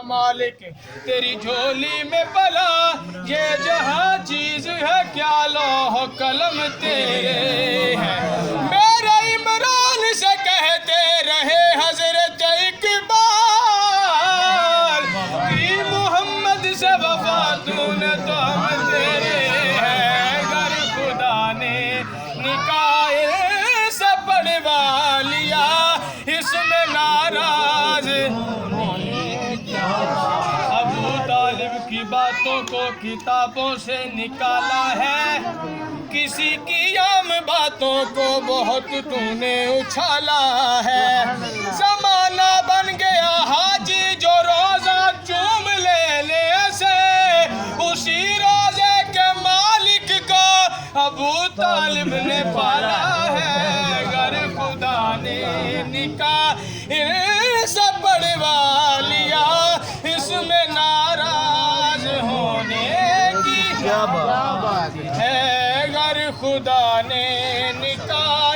مالک تیری جھولی میں بلا یہ جہاں چیز ہے کیا لوح قلم تیرے ہے میرے عمران سے کہتے رہے حضرت اقبال کہ محمد سے وفا تو نے تو ہم تیرے ہے گر خدا نے نکاح سے پڑھوا لیا اس میں ناراض ابو طالب کی باتوں کو کتابوں سے نکالا ہے کسی کی عام باتوں کو بہت تو نے اچھالا ہے زمانہ بن گیا حاجی جو روزہ چوم لینے سے اسی روزے کے مالک کو ابو طالب نے پالا ہے گر خدا نے نکاح سے پڑھوا لیا اس میں ناراض ہونے کی کیا بات ہے گر خدا نے نکاح